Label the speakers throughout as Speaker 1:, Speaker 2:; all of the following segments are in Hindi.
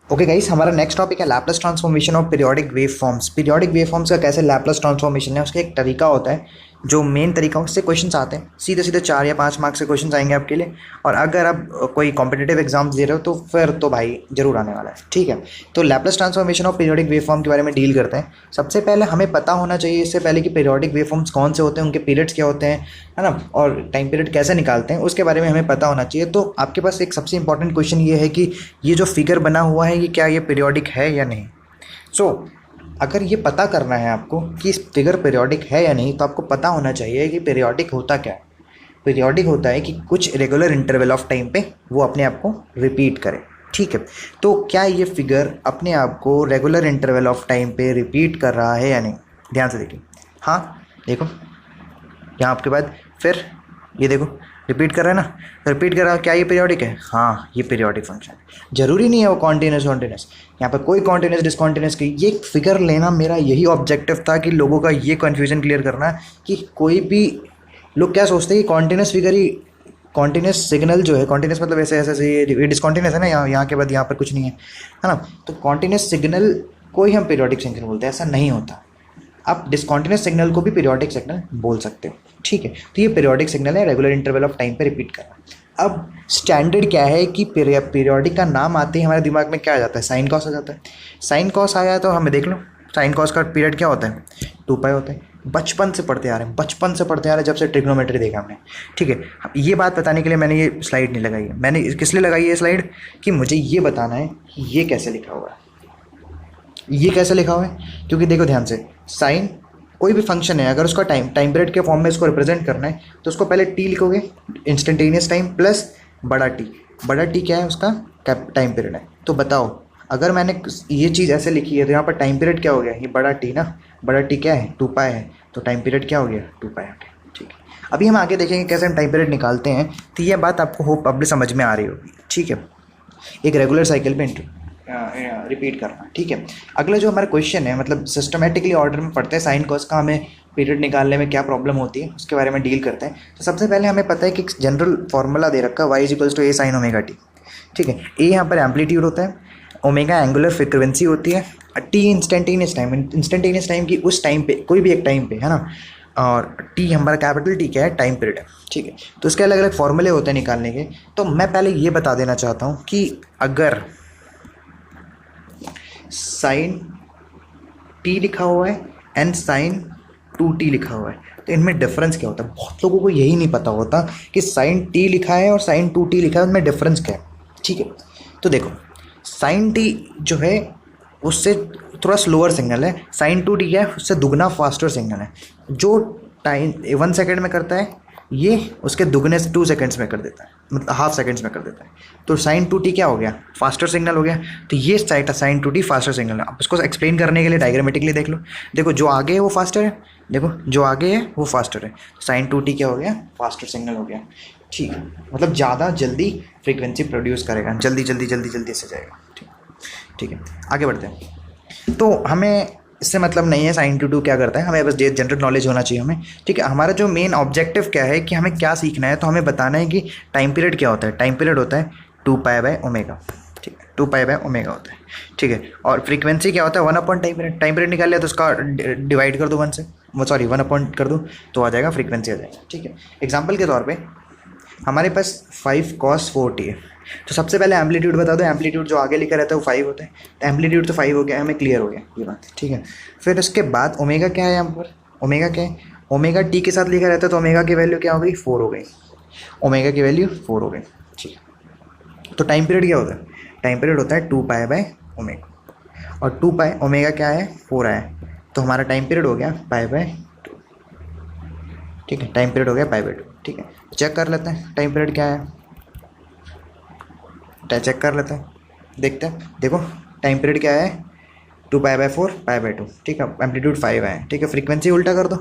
Speaker 1: ओके गाइस, हमारा नेक्स्ट टॉपिक है Laplace transformation of periodic wave forms. Periodic wave forms का कैसे लैपलेस ट्रांसफॉर्मेशन है, उसका एक तरीका होता है जो मेन तरीका, उससे क्वेश्चंस आते हैं सीधे सीधे 4 या 5 मार्क्स के क्वेश्चंस आएंगे आपके लिए। और अगर आप कोई कॉम्पिटिटिव एग्जाम्स दे रहे हो तो फिर तो भाई जरूर आने वाला है, ठीक है। तो Laplace transformation of periodic wave form के बारे में डील करते हैं। सबसे पहले हमें पता होना चाहिए इससे पहले कि पीरियोडिक वेव फॉर्म्स कौन से होते हैं, उनके पीरियड्स क्या होते हैं, है ना, और टाइम पीरियड कैसे निकालते हैं, उसके बारे में हमें पता होना चाहिए। तो आपके पास एक सबसे इंपॉर्टेंट क्वेश्चन ये है कि ये जो फिगर बना हुआ है ये क्या ये पीरियोडिक है या नहीं। अगर ये पता करना है आपको कि इस फिगर पीरियोडिक है या नहीं, तो आपको पता होना चाहिए कि पीरियोडिक होता क्या है। पीरियोडिक होता है कि कुछ रेगुलर इंटरवल ऑफ टाइम पे वो अपने आप को रिपीट करे, ठीक है। तो क्या ये फिगर अपने आप को रेगुलर इंटरवल ऑफ टाइम पे रिपीट कर रहा है या नहीं, ध्यान से देखिए। हाँ देखो, यहाँ आपके बाद फिर ये देखो रिपीट कर रहा है ना, रिपीट कर रहा है, क्या ये पीरियोडिक है? हाँ, ये पीरियोडिक फंक्शन है। जरूरी नहीं है वो कॉन्टिन्यूस कॉन्टिन्यूस, यहाँ पर कोई कॉन्टिन्यूस डिसकॉन्टिन्यूस की ये फिगर लेना मेरा यही ऑब्जेक्टिव था कि लोगों का ये कन्फ्यूजन क्लियर करना कि कोई भी लोग क्या सोचते हैं कि कॉन्टिन्यूस फिगर ही, कॉन्टिन्यूस सिग्नल जो है, कॉन्टिन्यूस मतलब ऐसे ऐसे ये डिसकॉन्टिन्यूस है ना, यहाँ के बाद यहाँ पर कुछ नहीं है ना। तो कॉन्टिन्यूस सिग्नल को ही हम पीरियोडिक सिग्नल बोलते हैं, ऐसा नहीं होता। आप डिसकॉन्टिन्यूस सिग्नल को भी पीरियोडिक सिग्नल बोल सकते हो, ठीक है। तो ये पीरियोडिक सिग्नल है, रेगुलर इंटरवल ऑफ टाइम पे रिपीट करना। अब स्टैंडर्ड क्या है कि पीरियोडिक का नाम आते ही हमारे दिमाग में क्या आ जाता है? साइन कॉस आ जाता है। साइन कॉस आया तो हमें देख लो, साइन कॉस का पीरियड क्या होता है? 2 पाई होता है। बचपन से पढ़ते आ रहे हैं, बचपन से पढ़ते आ रहे हैं, जब से ट्रिग्नोमेट्री देखा हमने, ठीक है। ये बात बताने के लिए मैंने ये स्लाइड नहीं लगाई है। मैंने किस लिए लगाई है ये स्लाइड? कि मुझे ये बताना है कि ये कैसे लिखा हुआ है, ये कैसे लिखा हुआ है। क्योंकि देखो ध्यान से, साइन कोई भी फंक्शन है, अगर उसका टाइम पीरियड के फॉर्म में इसको रिप्रेजेंट करना है तो उसको पहले टी लिखोगे, इंस्टेंटेनियस टाइम प्लस बड़ा टी। बड़ा टी क्या है? उसका टाइम पीरियड है। तो बताओ, अगर मैंने ये चीज़ ऐसे लिखी है तो यहाँ पर टाइम पीरियड क्या हो गया? ये बड़ा टी ना, बड़ा टी क्या है? 2 पाई है। तो टाइम पीरियड क्या हो गया? 2 पाई, ठीक है। अभी हम आगे देखेंगे कैसे हम टाइम पीरियड निकालते हैं। तो ये बात आपको होप अब समझ में आ रही होगी, ठीक है। एक रेगुलर साइकिल पे रिपीट करना, ठीक है। अगला जो हमारा क्वेश्चन है, मतलब सिस्टमेटिकली ऑर्डर में पढ़ते हैं, साइन कॉस का हमें पीरियड निकालने में क्या प्रॉब्लम होती है उसके बारे में डील करते हैं। तो सबसे पहले हमें पता है कि जनरल फॉर्मूला दे रखा है y equals to a sine omega t, ठीक है। a यहाँ पर एम्पलीट्यूड होता है, ओमेगा एंगुलर फ्रिक्वेंसी होती है, टी इंस्टेंटेनियस टाइम की उस टाइम पे, कोई भी एक टाइम पे, है ना। और टी हमारा कैपिटल टी क्या है? टाइम पीरियड है, ठीक है। तो इसके अलग अलग फॉर्मूले होते हैं निकालने के। तो मैं पहले ये बता देना चाहता हूँ कि अगर साइन टी लिखा हुआ है एंड साइन 2t लिखा हुआ है तो इनमें डिफरेंस क्या होता है? बहुत लोगों को यही नहीं पता होता कि साइन टी लिखा है और साइन 2t लिखा है, उनमें डिफरेंस क्या है, ठीक है। तो देखो, साइन टी जो है उससे थोड़ा स्लोअर सिग्नल है, साइन 2t क्या है? उससे दुगना फास्टर सिग्नल है। जो टाइम 1 सेकेंड में करता है ये उसके दुगने से 2 सेकेंड्स में कर देता है, मतलब हाफ सेकेंड्स में कर देता है। तो साइन 2t क्या हो गया? फास्टर सिग्नल हो गया। तो ये साइन 2t फास्टर सिग्नल है। अब इसको एक्सप्लेन करने के लिए डायग्रामेटिकली देख लो। देखो, जो आगे है वो फास्टर है, देखो जो आगे है वो फास्टर है। साइन 2t क्या हो गया? फास्टर सिग्नल हो गया, ठीक है। मतलब ज़्यादा जल्दी फ्रीक्वेंसी प्रोड्यूस करेगा, जल्दी जल्दी जल्दी जल्दी से जाएगा, ठीक है। आगे बढ़ते हैं। तो हमें इससे मतलब नहीं है साइन 2 क्या करता है, हमें बस जनरल नॉलेज होना चाहिए हमें, ठीक है। हमारा जो मेन ऑब्जेक्टिव क्या है कि हमें क्या सीखना है, तो हमें बताना है कि टाइम पीरियड क्या होता है। टाइम पीरियड होता है 2 पाई/ओमेगा, ठीक है। 2 पाई/ओमेगा होता है, ठीक है। और फ्रीक्वेंसी क्या होता है? 1/टाइम पीरियड। टाइम पीरियड निकाल लिया तो उसका डिवाइड कर दो 1 से, वो सॉरी 1 कर दो तो आ जाएगा, फ्रीक्वेंसी आ जाएगा, ठीक है। एग्जाम्पल के तौर पर हमारे पास 5 cos 4t है। तो सबसे पहले एम्पलीट्यूड बता दो। एम्पलीट्यूड जो आगे लिखा रहता है वो 5 होता है, तो एम्पलीट्यूड तो 5 हो गया, हमें क्लियर हो गया ये बात, ठीक है। फिर उसके बाद ओमेगा क्या है? यहाँ पर ओमेगा क्या है? ओमेगा टी के साथ लिखा रहता है, तो ओमेगा की वैल्यू क्या हो गई? 4 हो गई। ओमेगा की वैल्यू 4 हो गई, ठीक है। तो टाइम पीरियड क्या होता है? टाइम पीरियड होता है 2 पाई/ओमेगा, और 2 पाई ओमेगा क्या है? 4 आया, तो हमारा टाइम पीरियड हो गया पाई/2, ठीक है। टाइम पीरियड हो गया पाई/2, ठीक है। चेक कर लेते हैं टाइम पीरियड क्या है, चेक कर लेते हैं, देखते हैं। देखो टाइम पीरियड क्या है? 2 पाई/4 पाई/2, ठीक है। एम्पलीट्यूड 5 है, ठीक है। फ्रीक्वेंसी उल्टा कर दो,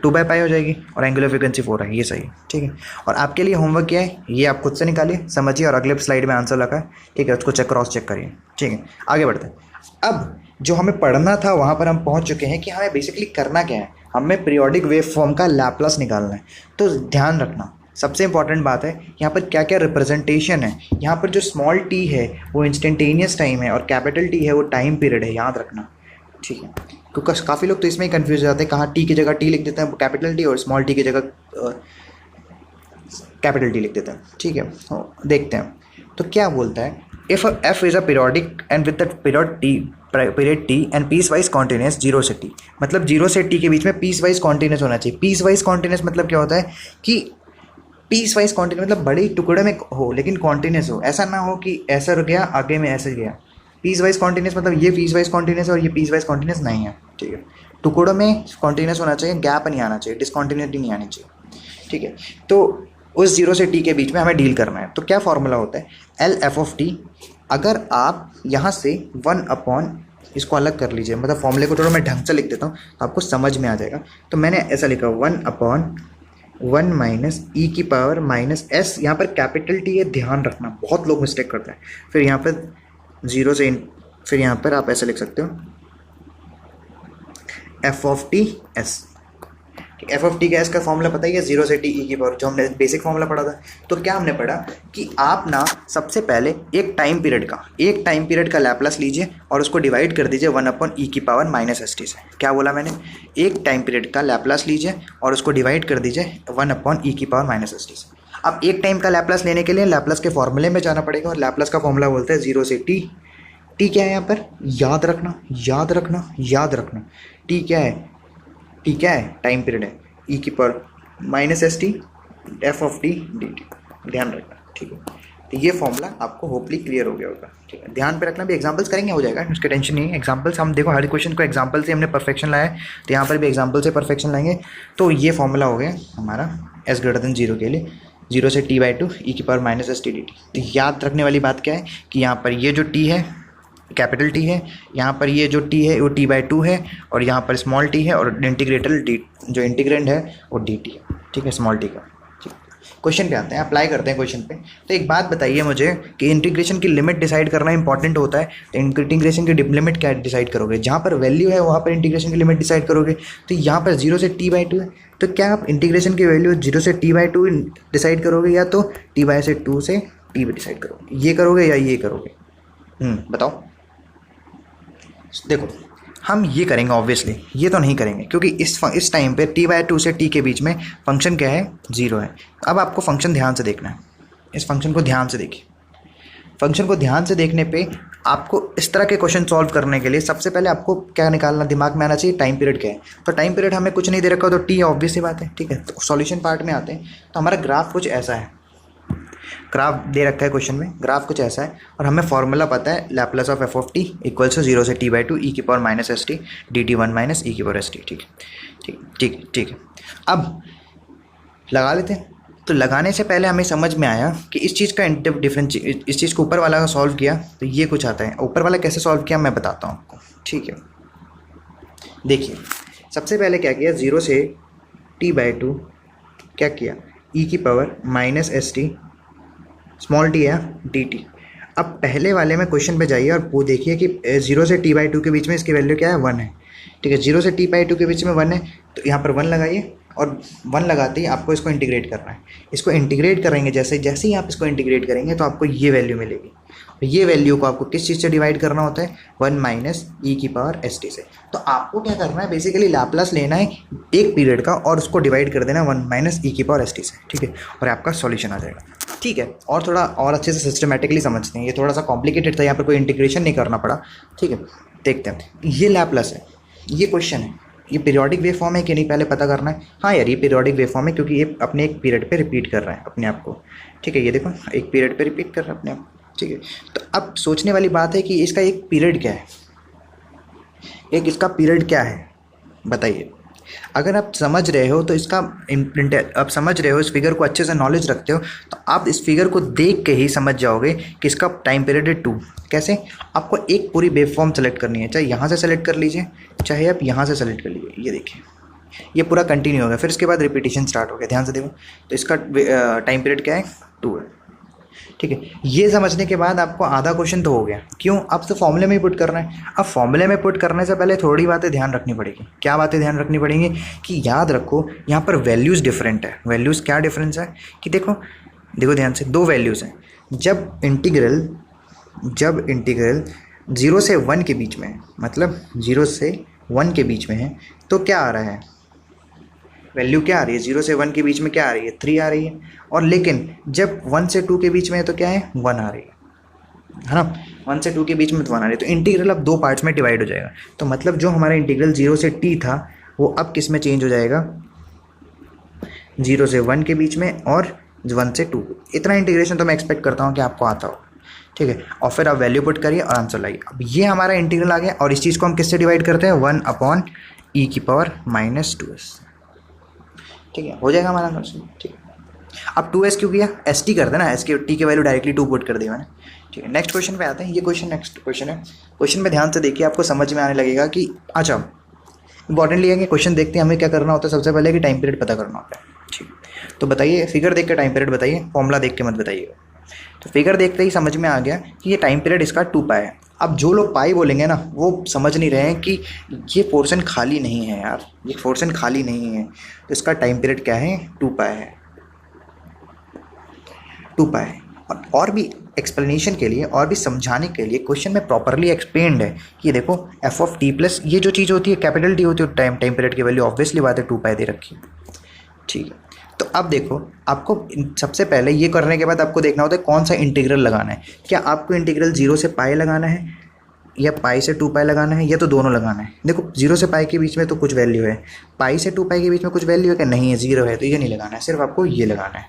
Speaker 1: 2/पाई हो जाएगी, और एंगुलर फ्रीक्वेंसी 4 है, ये सही है, ठीक है। और आपके लिए होमवर्क क्या है, ये आप खुद से निकालिए, समझिए, और अगले स्लाइड में आंसर लगा है, ठीक है, उसको क्रॉस चेक करिए, ठीक है। आगे बढ़ते हैं। अब जो हमें पढ़ना था वहाँ पर हम पहुँच चुके हैं कि हमें बेसिकली करना क्या है, हमें पीरियोडिक वेव फॉर्म का लैप्लास निकालना है। तो ध्यान रखना, सबसे इंपॉर्टेंट बात है यहाँ पर क्या क्या रिप्रेजेंटेशन है। यहाँ पर जो स्मॉल टी है वो इंस्टेंटेनियस टाइम है और कैपिटल टी है वो टाइम पीरियड है, याद रखना, ठीक है। क्योंकि काफ़ी लोग तो इसमें ही कन्फ्यूज हो जाते हैं, कहाँ टी की जगह टी लिख देते हैं कैपिटल टी और स्मॉल टी की जगह कैपिटल टी लिख देते हैं, ठीक है। देखते हैं तो क्या बोलता है, if f is a periodic and with the period t and piecewise continuous zero से टी, मतलब जीरो से टी के बीच में पीस वाइज कॉन्टिन्यूस होना चाहिए। पीस वाइज कॉन्टिन्यूस मतलब क्या होता है कि पीस वाइज कॉन्टिन्यूस मतलब बड़े टुकड़े में हो लेकिन कॉन्टिन्यूस हो, ऐसा ना हो कि ऐसा रुक गया आगे में ऐसे गया। पीस वाइज कॉन्टिन्यूस मतलब ये पीस वाइज कॉन्टिन्यूस और ये पीस वाइज कॉन्टिन्यूस नहीं है, ठीक है। टुकड़ों में कॉन्टिन्यूस होना चाहिए, गैप नहीं आना चाहिए, डिसकॉन्टिन्यूटी नहीं आनी चाहिए, ठीक है। तो उस जीरो से टी के बीच में हमें डील करना है। तो क्या फॉर्मूला होता है, एल एफ ऑफ टी। अगर आप यहाँ से 1 इसको अलग कर लीजिए, मतलब फॉर्मूले को थोड़ा मैं ढंग से लिख देता हूँ तो आपको समझ में आ जाएगा। तो मैंने ऐसा लिखा 1/1 माइनस ई की पावर माइनस एस, यहाँ पर कैपिटल टी है, ध्यान रखना, बहुत लोग मिस्टेक करते हैं। फिर यहाँ पर जीरो से फिर यहाँ पर आप ऐसे लिख सकते हो F of T S. F of T का एस का फॉर्मूला पता ही है, जीरो से टी ई की पावर, जो हमने बेसिक फॉर्मूला पढ़ा था। तो क्या हमने पढ़ा कि आप ना सबसे पहले एक टाइम पीरियड का लैप्लास लीजिए और उसको डिवाइड कर दीजिए 1/e की पावर माइनस एस टी से। क्या बोला मैंने, एक टाइम पीरियड का लैप्लास लीजिए और उसको डिवाइड कर दीजिए 1/e की पावर माइनस एस टी से। अब एक टाइम का लैप्लास लेने के लिए लैप्लास के फॉर्मूले में जाना पड़ेगा और लैप्लास का फॉर्मूला बोलते हैं जीरो से टी। टी क्या है यहाँ पर, याद रखना, टी क्या है, टी क्या है, टाइम पीरियड है, ई की power minus s T F of T d T, ध्यान रखना, ठीक है। तो ये फॉर्मूला आपको होपली क्लियर हो गया होगा, ठीक है। ध्यान पे रखना, भी एग्जांपल्स करेंगे हो जाएगा, उसकी टेंशन नहीं है। एग्जांपल्स हम देखो, हर क्वेश्चन को एग्जांपल से हमने परफेक्शन लाया है, तो यहाँ पर भी एग्जांपल से परफेक्शन लाएंगे। तो ये फॉर्मूला हो गया हमारा एस ग्रेटर देन जीरो के लिए, जीरो से t/2 ई की power minus s t d T. तो याद रखने वाली बात क्या है कि यहाँ पर ये जो टी है कैपिटल टी है, यहाँ पर ये जो टी है वो t/2 है और यहाँ पर स्मॉल टी है और इंटीग्रेटर डी जो इंटीग्रेंड है वो डी टी है, ठीक है, स्मॉल टी का। ठीक, क्वेश्चन पे आते हैं, अप्लाई करते हैं क्वेश्चन पे। तो एक बात बताइए मुझे कि इंटीग्रेशन की लिमिट डिसाइड करना इंपॉर्टेंट होता है। तो इंटीग्रेशन की लिमिट क्या डिसाइड करोगे, जहाँ पर वैल्यू है वहाँ पर इंटीग्रेशन की लिमिट डिसाइड करोगे। तो यहाँ पर जीरो से t/2 है, तो क्या आप इंटीग्रेशन की वैल्यू जीरो से t/2 डिसाइड करोगे या तो t/2 से t डिसाइड करोगे, ये करोगे या ये करोगे? बताओ। देखो हम ये करेंगे ऑब्वियसली, ये तो नहीं करेंगे क्योंकि इस टाइम पे t/2 से t के बीच में फंक्शन क्या है, जीरो है। अब आपको फंक्शन ध्यान से देखना है, इस फंक्शन को ध्यान से देखिए। फंक्शन को ध्यान से देखने पे आपको इस तरह के क्वेश्चन सॉल्व करने के लिए सबसे पहले आपको क्या निकालना दिमाग में आना चाहिए, टाइम पीरियड क्या है। तो टाइम पीरियड हमें कुछ नहीं दे रखा, तो टी ऑब्वियस सी बात है, ठीक है। तो सॉल्यूशन पार्ट में आते हैं, तो हमारा ग्राफ कुछ ऐसा है, ग्राफ दे रखा है क्वेश्चन में, ग्राफ कुछ ऐसा है और हमें फॉर्मूला पता है Laplace of f of t equals to zero से t/2 ई की power minus s t d t 1 minus e की पावर एस टी, ठीक ठीक ठीक ठीक है। अब लगा लेते हैं। तो लगाने से पहले हमें समझ में आया कि इस चीज़ का डिफरेंस, इस चीज़ को ऊपर वाला का सॉल्व किया तो ये कुछ आता है। ऊपर वाला कैसे सॉल्व किया मैं बताता हूँ आपको, ठीक है। देखिए सबसे पहले क्या किया, जीरो से t/2 क्या किया, ई की power minus s T small T है डी टी। अब पहले वाले में क्वेश्चन पे जाइए और वो देखिए कि जीरो से t/2 के बीच में इसकी वैल्यू क्या है, 1 है, ठीक है। जीरो से t/2 के बीच में 1 है, तो यहाँ पर 1 लगाइए और 1 लगाते ही आपको इसको इंटीग्रेट करना है। इसको इंटीग्रेट करेंगे, जैसे जैसे ही आप इसको इंटीग्रेट करेंगे तो आपको ये वैल्यू मिलेगी। ये वैल्यू को आपको किस चीज़ से डिवाइड करना होता है, 1 माइनस ई की पावर एस टी से। तो आपको क्या करना है, बेसिकली लैप्लास लेना है एक पीरियड का और उसको डिवाइड कर देना 1 माइनस ई की पावर एस टी से, ठीक है, और आपका सॉल्यूशन आ जाएगा, ठीक है। और थोड़ा और अच्छे से सिस्टमेटिकली समझते हैं, ये थोड़ा सा कॉम्प्लिकेटेड था, यहाँ पर कोई इंटीग्रेशन नहीं करना पड़ा, ठीक है। देखते हैं, ये लैप्लास है, ये क्वेश्चन है, ये पीरियोडिक वेव फॉर्म है कि नहीं पहले पता करना है। हाँ यार ये पीरियोडिक वेव फॉर्म है क्योंकि ये अपने एक पीरियड पे रिपीट कर रहा है अपने आप को, ठीक है। ये देखो एक पीरियड पे रिपीट कर रहा है अपने आप, ठीक है। तो अब सोचने वाली बात है कि इसका एक पीरियड क्या है, एक इसका पीरियड क्या है बताइए। अगर आप समझ रहे हो तो इसका आप समझ रहे हो, इस फिगर को अच्छे से नॉलेज रखते हो तो आप इस फिगर को देख के ही समझ जाओगे कि इसका टाइम पीरियड है 2। कैसे, आपको एक पूरी वेव फॉर्म सेलेक्ट करनी है, चाहे यहाँ से सेलेक्ट कर लीजिए चाहे आप यहाँ से सेलेक्ट कर लीजिए। ये देखिए ये पूरा कंटिन्यू हो गया, फिर इसके बाद रिपीटेशन स्टार्ट हो गया, ध्यान से देखो। तो इसका टाइम पीरियड क्या है, 2 है। ठीक है, ये समझने के बाद आपको आधा क्वेश्चन तो हो गया। क्यों? अब तो फॉर्मूले में ही पुट करना है। अब फॉर्मूले में पुट करने से पहले थोड़ी बातें ध्यान रखनी पड़ेगी। क्या बातें ध्यान रखनी पड़ेंगी? कि याद रखो यहाँ पर वैल्यूज़ डिफरेंट है। वैल्यूज़ क्या डिफरेंस है कि देखो ध्यान से, दो वैल्यूज़ हैं। जब इंटीग्रल 0 से 1 के बीच में है, मतलब 0 से 1 के बीच में है, तो क्या आ रहा है? वैल्यू क्या आ रही है? 0 से 1 के बीच में क्या आ रही है? 3 आ रही है। और लेकिन जब 1 से 2 के बीच में है तो क्या है? 1 आ रही है ना। 1 से 2 के बीच में तो 1 आ रही है। तो इंटीग्रल अब दो पार्ट्स में डिवाइड हो जाएगा। तो मतलब जो हमारा इंटीग्रल 0 से t था वो अब किस में चेंज हो जाएगा? 0 से 1 के बीच में और 1 से 2। इतना इंटीग्रेशन तो मैं एक्सपेक्ट करता हूँ कि आपको आता हो। ठीक है, और फिर आप वैल्यू पुट करिए और आंसर लाइए। अब ये हमारा इंटीग्रल आ गया और इस चीज़ को हम किससे डिवाइड करते हैं? 1/e⁻²s। ठीक है, हो जाएगा हमारा क्वेश्चन। ठीक है, अब 2s क्यों किया? एस टी कर देना, एस के टी के वैल्यू डायरेक्टली 2 पुट कर दी मैंने। ठीक है, नेक्स्ट क्वेश्चन पे आते हैं। ये क्वेश्चन नेक्स्ट क्वेश्चन है। क्वेश्चन में ध्यान से देखिए, आपको समझ में आने लगेगा कि अच्छा इंपॉर्टेंटली है कि क्वेश्चन देखते हैं हमें क्या करना होता है। सबसे पहले कि टाइम पीरियड पता करना होता है। ठीक, तो बताइए, फिगर देख के टाइम पीरियड बताइए, फॉर्मूला देख के मत बताइएगा। तो फिगर देखते ही समझ में आ गया कि ये टाइम पीरियड इसका 2 पाई है। अब जो लोग पाई बोलेंगे ना वो समझ नहीं रहे हैं कि ये पोर्शन खाली नहीं है यार, ये पोर्शन खाली नहीं है। तो इसका टाइम पीरियड क्या है? 2 पाई है, 2 पाई। और भी एक्सप्लेनेशन के लिए और भी समझाने के लिए क्वेश्चन में प्रॉपरली एक्सप्लेन्ड है कि देखो एफ ऑफ टी प्लस ये जो चीज़ होती है कैपिटल टी होती है, टाइम पीरियड की वैल्यू ऑब्वियसली बात है 2 पाई दे रखी है। ठीक है, तो अब देखो आपको सबसे पहले ये करने के बाद आपको देखना होता है कौन सा इंटीग्रल लगाना है। क्या आपको इंटीग्रल 0 से पाई लगाना है या पाई से 2 पाई लगाना है, या तो दोनों लगाना है? देखो 0 से पाई के बीच में तो कुछ वैल्यू है, पाई से 2 पाई के बीच में कुछ वैल्यू है क्या? नहीं है, 0 है, तो ये नहीं लगाना है, सिर्फ आपको ये लगाना है।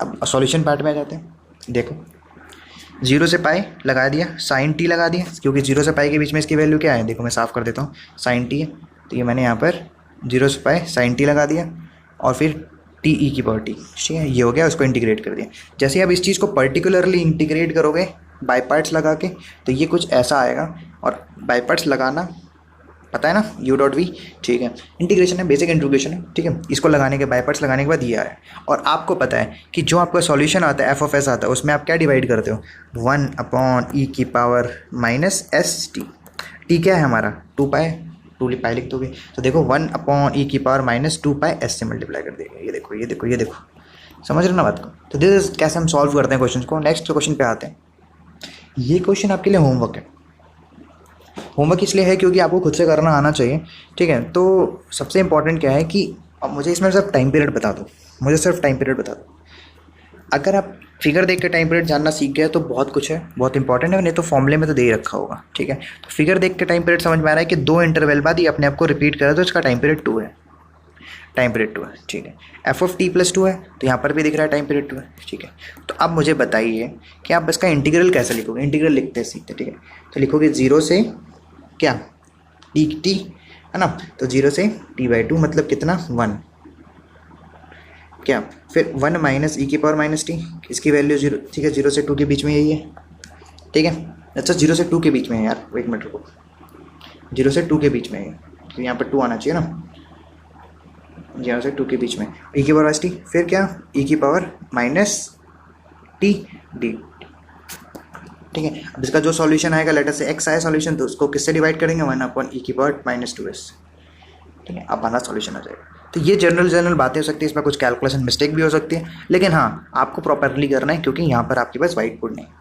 Speaker 1: अब सॉल्यूशन पार्ट में आ जाते हैं। देखो 0 से पाई लगा दिया, साइन टी लगा दिया, क्योंकि 0 से पाई के बीच में इसकी वैल्यू क्या है? देखो मैं साफ़ कर देता हूँ, साइन टी है, तो ये मैंने यहाँ पर 0 से पाई साइन टी लगा दिया और फिर TE⁻t। ठीक है, ये हो गया, उसको इंटीग्रेट कर दिया। जैसे ही आप इस चीज़ को पर्टिकुलरली इंटीग्रेट करोगे बाई पार्ट्स लगा के, तो ये कुछ ऐसा आएगा। और बाई पार्ट्स लगाना पता है ना, u.v। ठीक है, इंटीग्रेशन है, बेसिक इंटीग्रेशन है। ठीक है, इसको लगाने के बाई पार्ट्स लगाने के बाद ये आया। और आपको पता है कि जो आपका सॉल्यूशन आता है f(s) आता है, उसमें आप क्या डिवाइड करते हो? 1/e⁻−st। टी क्या है हमारा? 2 पाई, 2 पाई लिख दोगे तो देखो 1/e⁻−2 पाई s से मल्टीप्लाई कर देगा। ये देखो, ये देखो, ये देखो, समझ रहे ना बात को? तो दिस इज कैसे हम सॉल्व करते हैं क्वेश्चन को। नेक्स्ट क्वेश्चन पे आते हैं। ये क्वेश्चन आपके लिए होमवर्क है। होमवर्क इसलिए है क्योंकि आपको खुद से करना आना चाहिए। ठीक है, तो सबसे इंपॉर्टेंट क्या है कि अब मुझे इसमें सिर्फ टाइम पीरियड बता दो, मुझे सिर्फ टाइम पीरियड बता दो। अगर आप फिगर देख के टाइम पीरियड जानना सीख गए तो बहुत कुछ है, बहुत इंपॉर्टेंट है, नहीं तो फॉर्मूले में तो दे ही रखा होगा। ठीक है, तो फिगर देख के टाइम पीरियड समझ में आ रहा है कि 2 इंटरवल बाद ही अपने आप को रिपीट करा तो इसका टाइम पीरियड 2 है, टाइम पीरियड 2 है। ठीक है, एफ ऑफ टी प्लस 2 है, तो यहाँ पर भी दिख रहा है टाइम पीरियड 2 है। ठीक है, तो अब मुझे बताइए कि आप इसका इंटीग्रल कैसे लिखोगे। इंटीग्रल लिखते हैं सीखते। ठीक है, तो लिखोगे 0 से क्या टी है ना, तो 0 से t/2 मतलब कितना? 1। क्या फिर 1-e⁻−t, इसकी वैल्यू 0। ठीक है, 0 से 2 के बीच में यही है। ठीक है, अच्छा 0 से 2 के बीच में है यार, एक मिनट रुको, 0 से 2 के बीच में है, तो यहाँ पर 2 आना चाहिए ना, 0 से 2 के बीच में e⁻t, फिर क्या e⁻−t/d। ठीक है, अब इसका जो सॉल्यूशन आएगा, लेटर से x आए सॉल्यूशन, तो उसको किससे डिवाइड करेंगे? 1/e⁻−2s। ठीक है, अब हमारा सॉल्यूशन आ जाएगा। तो ये जनरल बातें हो सकती है, इसमें कुछ कैलकुलेशन मिस्टेक भी हो सकती है, लेकिन हाँ आपको प्रॉपरली करना है क्योंकि यहाँ पर आपके पास वाइट बोर्ड नहीं है।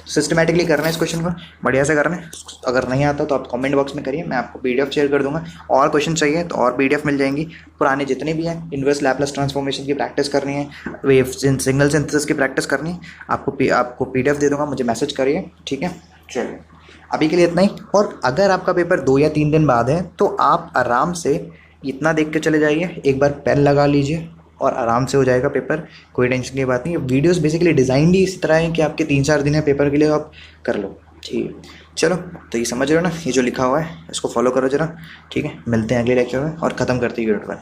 Speaker 1: सिस्टमेटिकली करना है इस क्वेश्चन को, बढ़िया से करना है। अगर नहीं आता तो आप कमेंट बॉक्स में करिए, मैं आपको PDF शेयर कर दूंगा। और क्वेश्चन चाहिए तो और PDF मिल जाएंगी, पुराने जितने भी हैं। इनवर्स लैपलेस ट्रांसफॉर्मेशन की प्रैक्टिस करनी है, वेव सिंगल सिंथेसिस की प्रैक्टिस करनी है, आपको PDF दे दूंगा, मुझे मैसेज करिए। ठीक है, चलिए अभी के लिए इतना ही। और अगर आपका पेपर 2 या 3 दिन बाद है तो आप आराम से इतना देख के चले जाइए, एक बार पेन लगा लीजिए और आराम से हो जाएगा पेपर, कोई टेंशन की बात नहीं। वीडियोस बेसिकली डिज़ाइन ही इस तरह है कि आपके 3-4 दिन है पेपर के लिए, आप कर लो। ठीक, चलो तो ये समझ रहे हो ना, ये जो लिखा हुआ है इसको फॉलो करो जरा। ठीक है, मिलते हैं अगले लेक्चर में और ख़त्म करते हैं यूनिट 1।